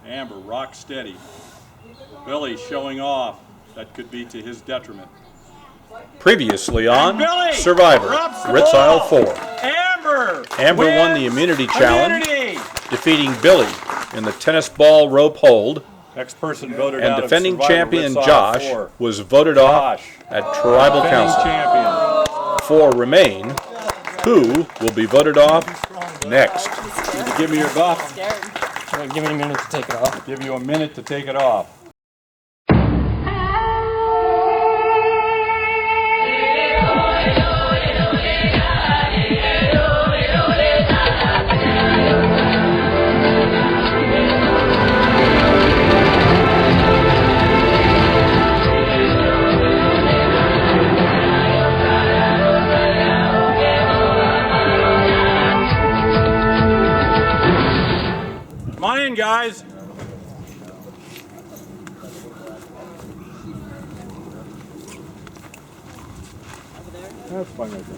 Amber rock steady. Billy showing off. That could be to his detriment. Previously on Billy Survivor, Ritz Aisle 4. Amber won the immunity challenge, defeating Billy in the tennis ball rope hold. Next person voted and out defending of Survivor champion Ritz Aisle Josh 4. was voted off at Tribal Council. Champion. 4 remain, who will be voted off next. Give me your buff. Give me a minute to take it off. Give you a minute to take it off. Come on in, guys. That's fine right there.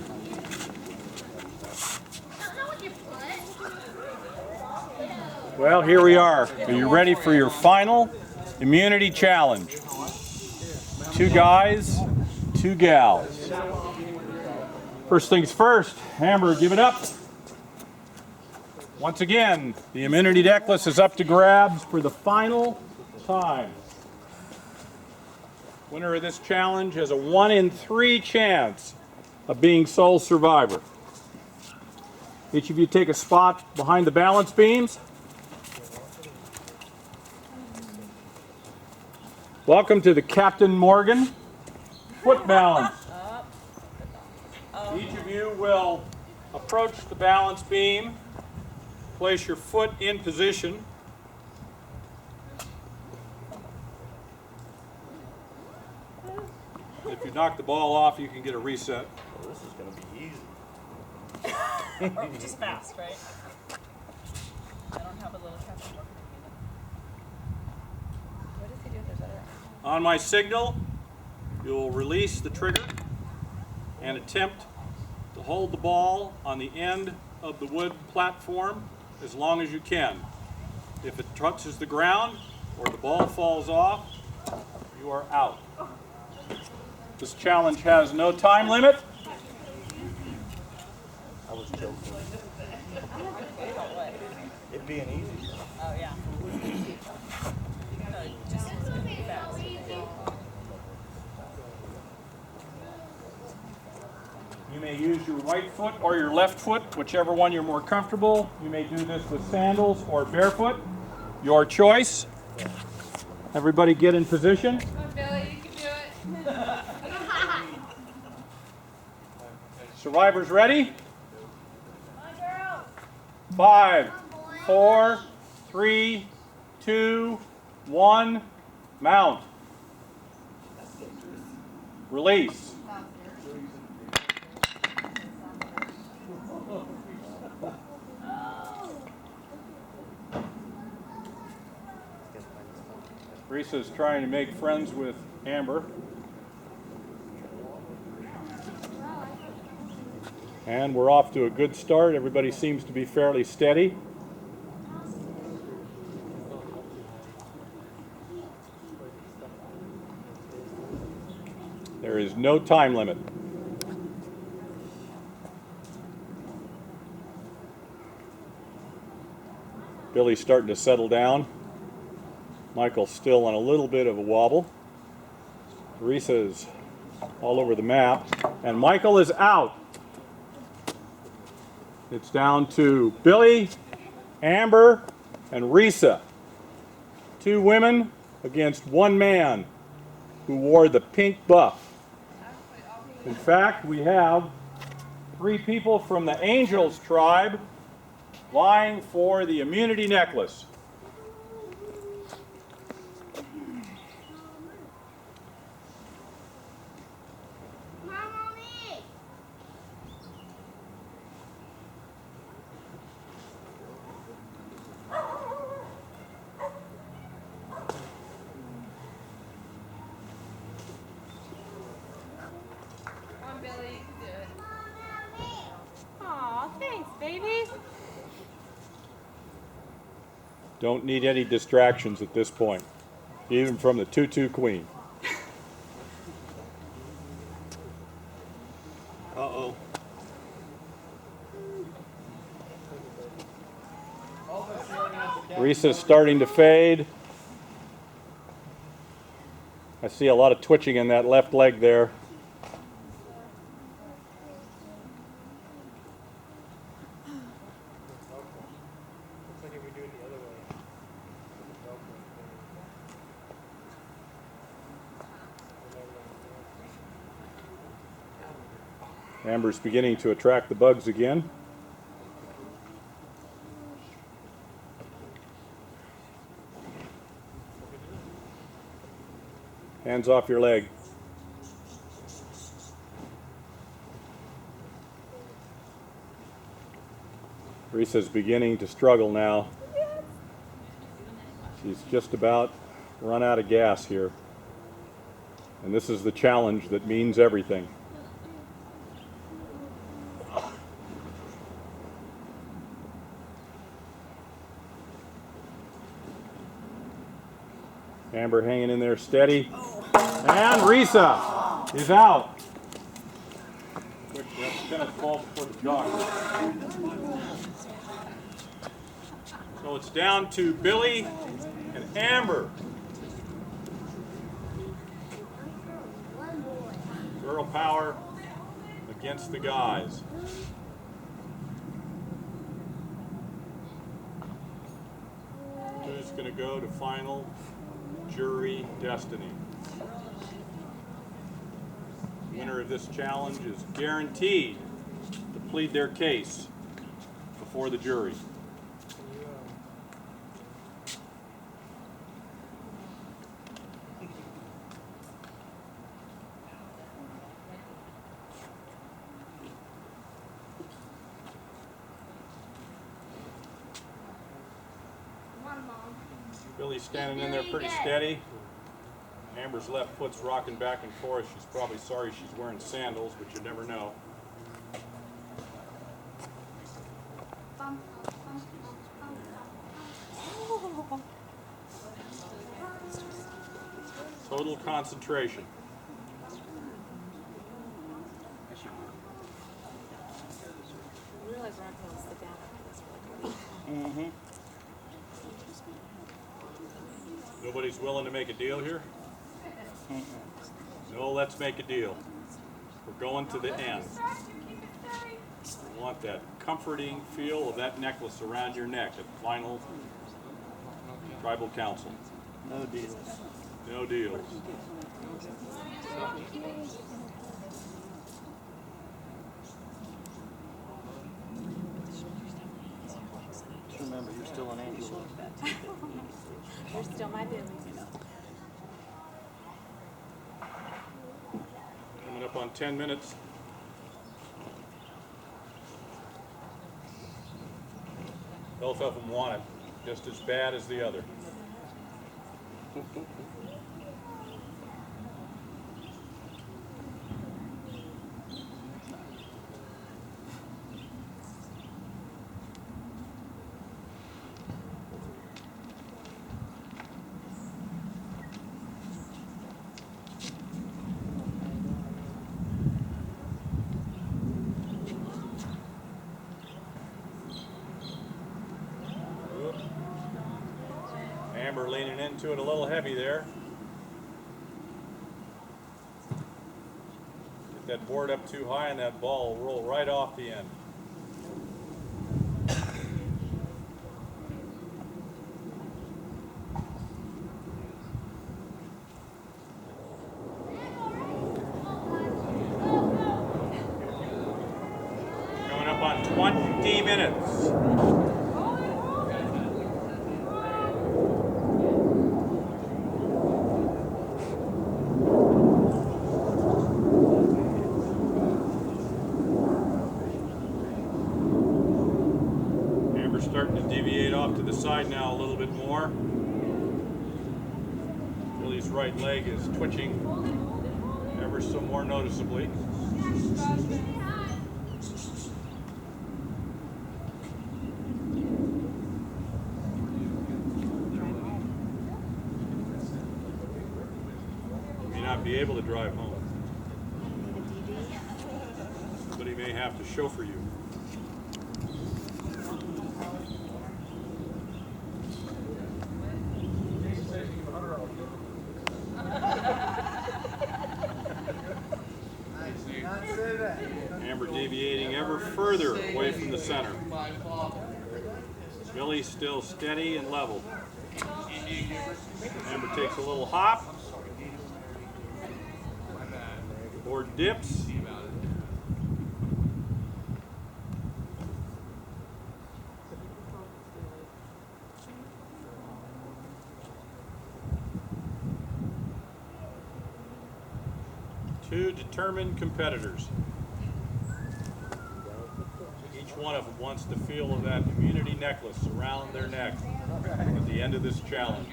Well, here we are. Are you ready for your final immunity challenge? 2 guys, 2 gals. First things first, Amber, give it up. Once again, the immunity necklace is up to grabs for the final time. Winner of this challenge has a 1 in 3 chance of being sole survivor. Each of you take a spot behind the balance beams. Welcome to the Captain Morgan foot balance. Each of you will approach the balance beam. Place your foot in position. If you knock the ball off, you can get a reset. Well, this is going to be easy. Just fast, right? I don't have a little Captain Morgan. What does he do if there's other? On my signal, you'll release the trigger and attempt to hold the ball on the end of the wood platform as long as you can. If it touches the ground or the ball falls off, you are out. This challenge has no time limit. I was joking. It being easy. Oh, yeah. No, just fast. You may use your right foot or your left foot, whichever one you're more comfortable. You may do this with sandals or barefoot. Your choice. Everybody get in position. Come on, Billy, you can do it. Survivors ready? Come on, girls. 5, 4, 3, 2, 1, mount. Release. Risa's trying to make friends with Amber. And we're off to a good start. Everybody seems to be fairly steady. There is no time limit. Billy's starting to settle down. Michael's still on a little bit of a wobble. Risa's all over the map. And Michael is out. It's down to Billy, Amber, and Risa. 2 women against 1 man who wore the pink buff. In fact, we have 3 people from the Angels tribe vying for the immunity necklace. Billy, you can do it. Aw, thanks, baby. Don't need any distractions at this point, even from the 2-2 queen. Uh-oh. Risa's starting to fade. I see a lot of twitching in that left leg there. Amber's beginning to attract the bugs again. Hands off your leg. Risa's beginning to struggle now. She's just about run out of gas here. And this is the challenge that means everything. Amber hanging in there steady. And Risa is out. Quick, tennis ball before the jogger. So it's down to Billy and Amber. Girl power against the guys. Who's going to go to final jury destiny? The winner of this challenge is guaranteed to plead their case before the jury. Billy's standing in there pretty steady. Amber's left foot's rocking back and forth. She's probably sorry she's wearing sandals, but you never know. Total concentration. I realize we're not going to sit down after this for like a week. Mm-hmm. Nobody's willing to make a deal here? No, let's make a deal. We're going to the end. We want that comforting feel of that necklace around your neck at final tribal council. No deals. No deals. Just remember, you're still an angel. You're still my Billy. Coming up on 10 minutes. Both of them want it just as bad as the other. Amber leaning into it a little heavy there. Get that board up too high and that ball will roll right off the end. Coming up on 20 minutes. Starting to deviate off to the side now a little bit more. Billy's right leg is twitching ever so more noticeably. not be able to drive home. Need a DD. Somebody may have to chauffeur you. Amber deviating ever further away from the center. Billy still steady and level. Amber takes a little hop. The board dips. Two determined competitors. Each one of them wants the feel of that immunity necklace around their neck at the end of this challenge.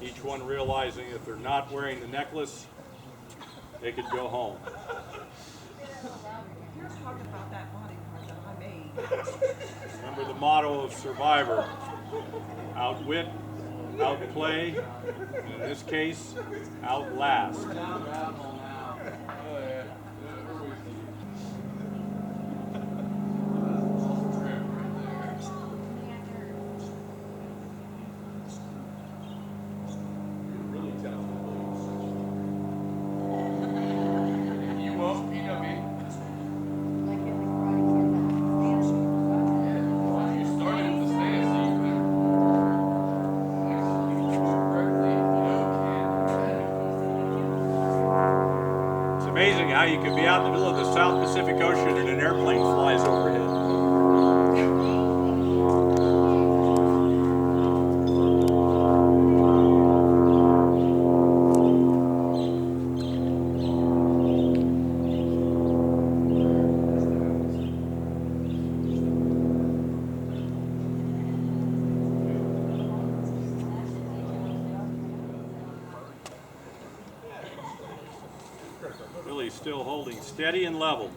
Each one realizing if they're not wearing the necklace, they could go home. You're talking about that body part that I made. Remember the motto of Survivor: outwit, outplay, and in this case, outlast. Amazing how you could be out in the middle of the South Pacific Ocean and an airplane flies overhead. Billy's still holding steady and level.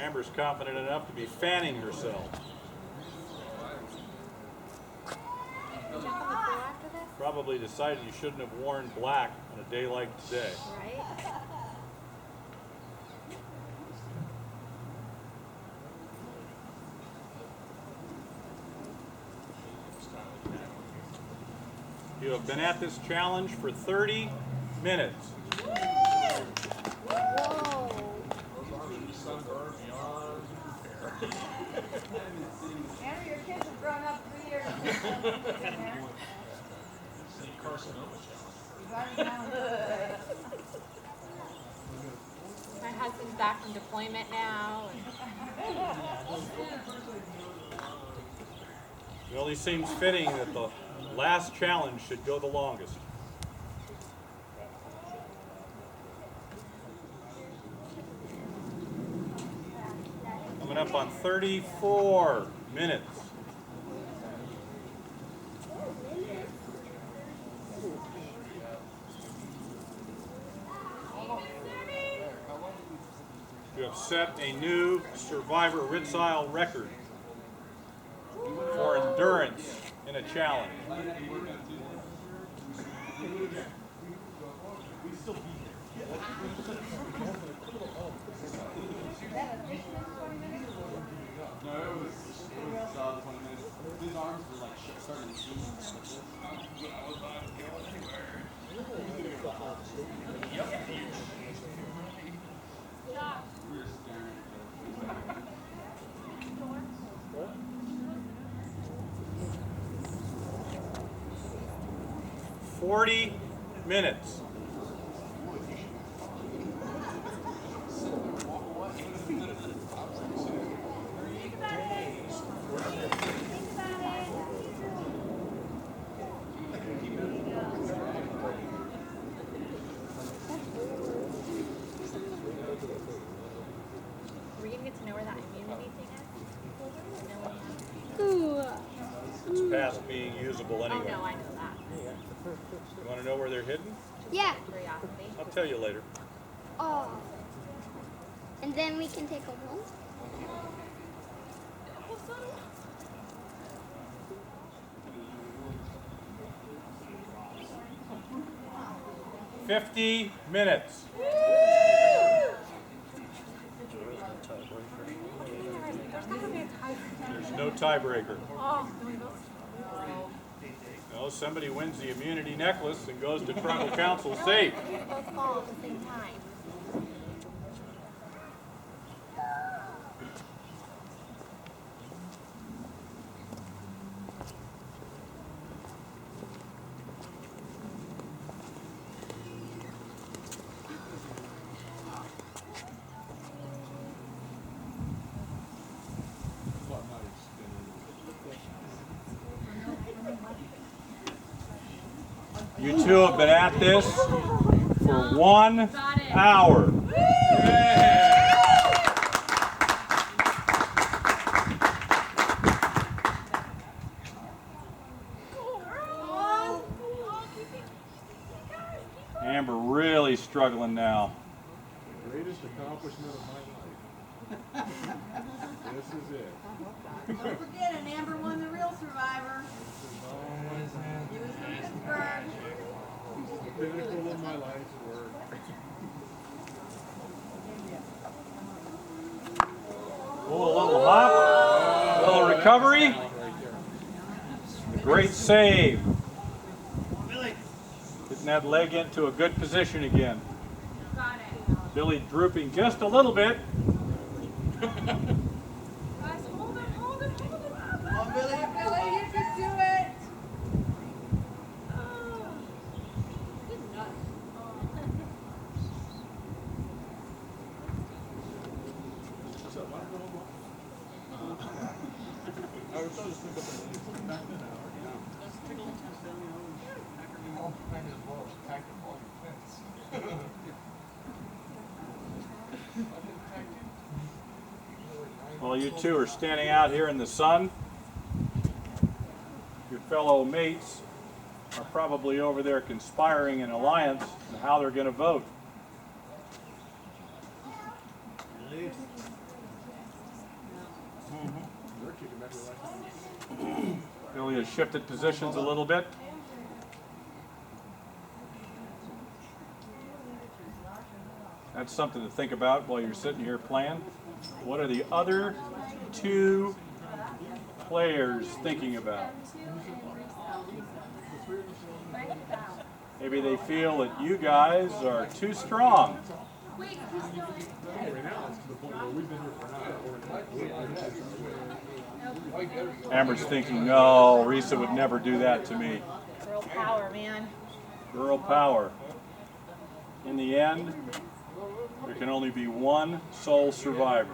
Amber's confident enough to be fanning herself. Jump on the pool after this, Probably decided you shouldn't have worn black on a day like today. right? You have been at this challenge for 30 minutes. Whoa. Andrew, your kids have grown up 3 years. My husband's back from deployment now. It only seems fitting that the last challenge should go the longest. Coming up on 34 minutes. You have set a new Survivor Ritz record for endurance in a challenge. No, it was 20 minutes. His arms were like starting to seize. We were staring at it. 40 minutes. Are we going to get to know where that immunity thing is? It's past being usable Oh, anyway. no, I know that. You want to know where they're hidden? Yeah. Curiosity. I'll tell you later. Oh. And then we can take them home. 50 minutes. There's no tiebreaker. No, somebody wins the immunity necklace and goes to tribal council safe. Both fall at the same time. You two have been at this for 1 hour. Amber really struggling now. Greatest accomplishment of my life. This is it. Don't forget it, Amber won the real Survivor. He was from Pittsburgh. The pinnacle of my life's work. Oh, a little hop, a little recovery. A great save. Getting that leg into a good position again. Billy drooping just a little bit. Guys, hold it, hold it, hold it. Come on, Billy, Billy, you can do it. While you two are standing out here in the sun, your fellow mates are probably over there conspiring in alliance on how they're going to vote. Billy has shifted positions a little bit. That's something to think about while you're sitting here playing. What are the other two players thinking about? Maybe they feel that you guys are too strong. Amber's thinking, no, Risa would never do that to me. Girl power, man. Girl power. In the end, there can only be one sole survivor.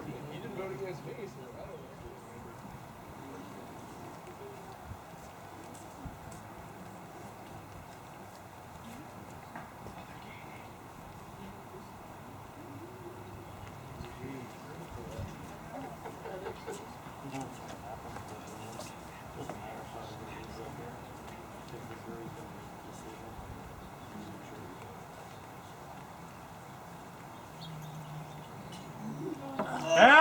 And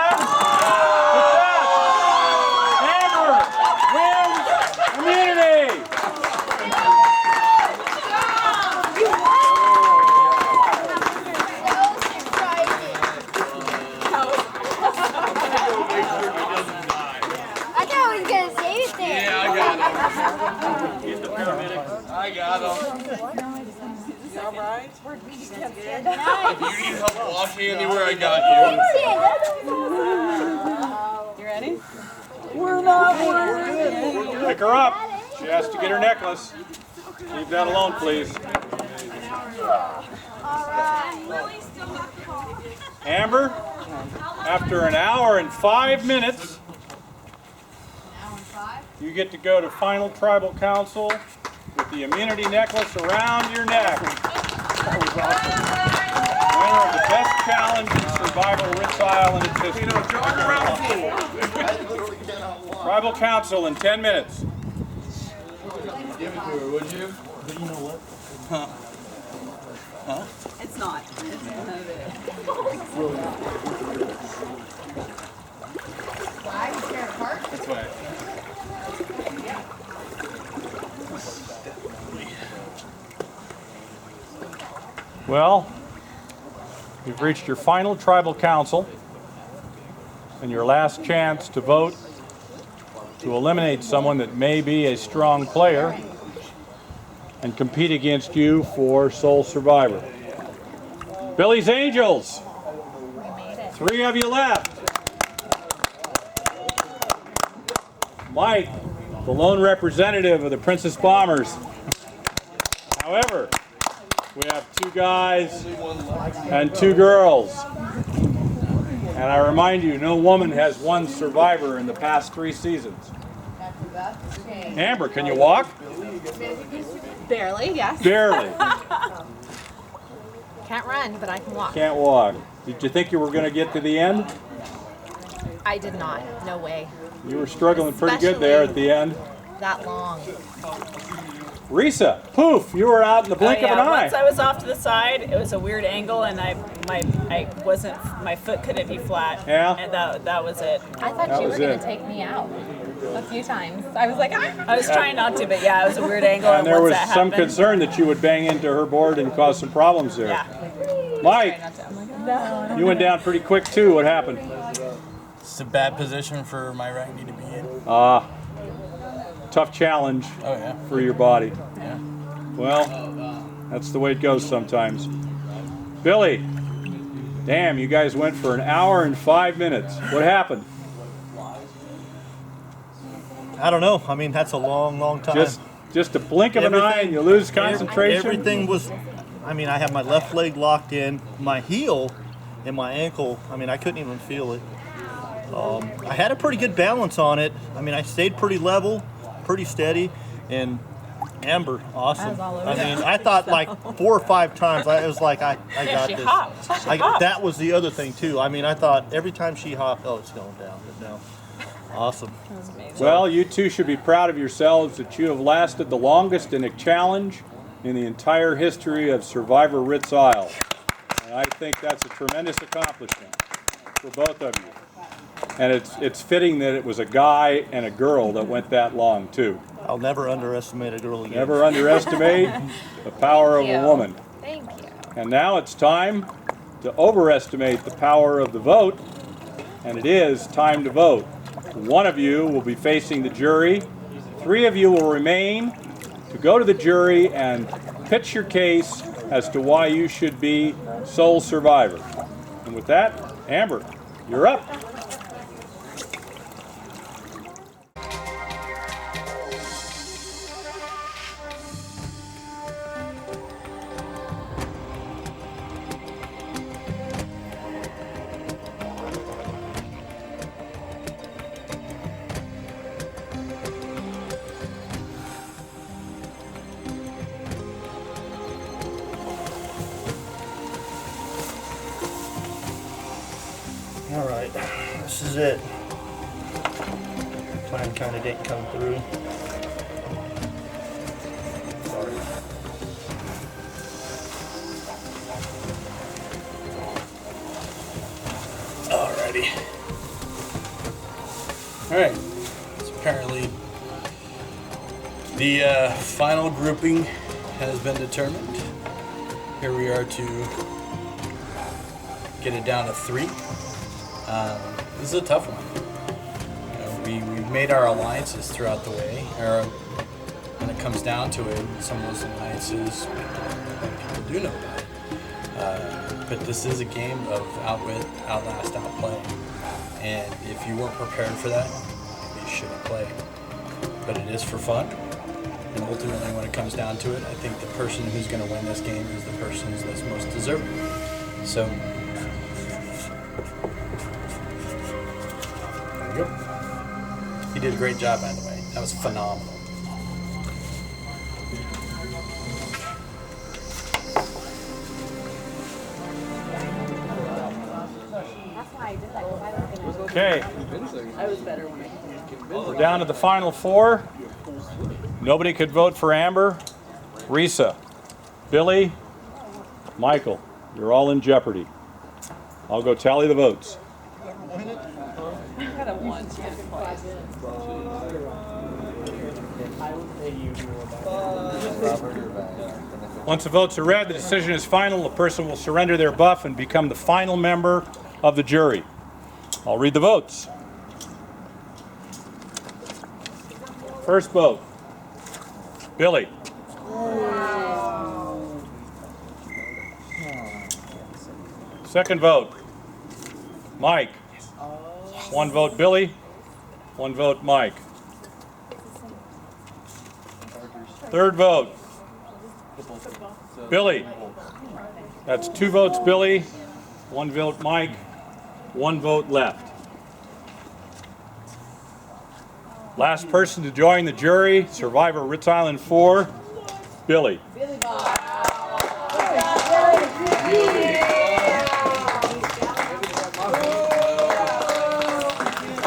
Amber wins immunity. I thought I was gonna save it there. Yeah, I got him. He's the paramedic. I got him. Alright. If you need help walking anywhere, I got you. You ready? Pick her up. She has to get her necklace. Leave that alone, please. Amber, after an hour and 5 minutes, you get to go to final tribal council with the immunity necklace around your neck. That was awesome. Winner of the best challenge in survival Ritz Island in history. Tribal council in 10 minutes. Give it to her, would you? It's not. It's none of it. Why? You tear apart? That's why. Well, you've reached your final tribal council and your last chance to vote to eliminate someone that may be a strong player and compete against you for sole survivor. Billy's Angels. 3 of you left. Mike, the lone representative of the Princess Bombers. However, we have 2 guys and 2 girls. And I remind you, no woman has won Survivor in the past 3 seasons. Amber, can you walk? Barely, yes. Barely. Can't run, but I can walk. Can't walk. Did you think you were going to get to the end? I did not. No way. You were struggling pretty good there at the end. That long. Risa, poof, you were out in the blink of an eye. Once I was off to the side, it was a weird angle, and my foot couldn't be flat. Yeah. And that was it. I thought you were going to take me out a few times. I was like, I was trying not to, but yeah, it was a weird angle. And there once was that some happened, concern that you would bang into her board and cause some problems there. Yeah. Mike, No. you went down pretty quick too. What happened? It's a bad position for my right knee to be in. Tough challenge for your body. Yeah. Well, that's the way it goes sometimes. Billy, damn, you guys went for 1 hour and 5 minutes. What happened? I don't know. I mean, that's a long, long time. Just a blink of an eye and you lose concentration? Everything was, I mean, I had my left leg locked in, my heel and my ankle, I mean, I couldn't even feel it. I had a pretty good balance on it. I mean, I stayed pretty level, pretty steady, and Amber, awesome. I mean, I thought like 4 or 5 times, I was like, I got she this. hopped. She hopped. That was the other thing too. I mean, I thought every time she hopped, oh, it's going down, but no. Awesome. That was amazing. Well, you two should be proud of yourselves that you have lasted the longest in a challenge in the entire history of Survivor Ritz Isle. And I think that's a tremendous accomplishment for both of you. And it's fitting that it was a guy and a girl that went that long too. I'll never underestimate a girl again. Never underestimate the power of a woman. Thank you. And now it's time to overestimate the power of the vote, and it is time to vote. 1 of you will be facing the jury. 3 of you will remain to go to the jury and pitch your case as to why you should be sole survivor. And with that, Amber, you're up. All right, this is it. Plan kind of didn't come through. Sorry. Alrighty. Alright. So apparently the final grouping has been determined. Here we are to get it down to 3. This is a tough one. We've made our alliances throughout the way. When it comes down to it, some of those alliances people do know about. But this is a game of outwit, outlast, outplay. And if you weren't prepared for that, maybe you shouldn't play. But it is for fun. And ultimately, when it comes down to it, I think the person who's going to win this game is the person that's most deserving. So, there you go. He did a great job, by the way. That was phenomenal. Okay. We're down to the final 4. Nobody could vote for Amber. Risa, Billy, Michael, you're all in jeopardy. I'll go tally the votes. Once the votes are read, the decision is final. The person will surrender their buff and become the final member of the jury. I'll read the votes. First vote, Billy. Second vote, Mike. 1 vote Billy, 1 vote Mike. Third vote, Billy. That's 2 votes Billy, 1 vote Mike, 1 vote left. Last person to join the jury, Survivor Ritz Island 4, Billy.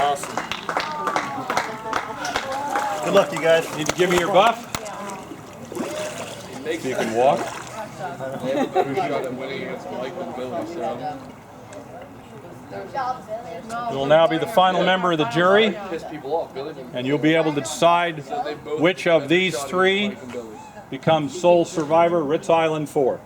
Awesome. Good luck, you guys. Need to give me your buff? So you can walk. They have a better shot at winning against Mike than Billy, so. You will now be the final member of the jury, Piss people off, Billy. and you'll be able to decide which of these 3 becomes sole survivor Ritz Island 4.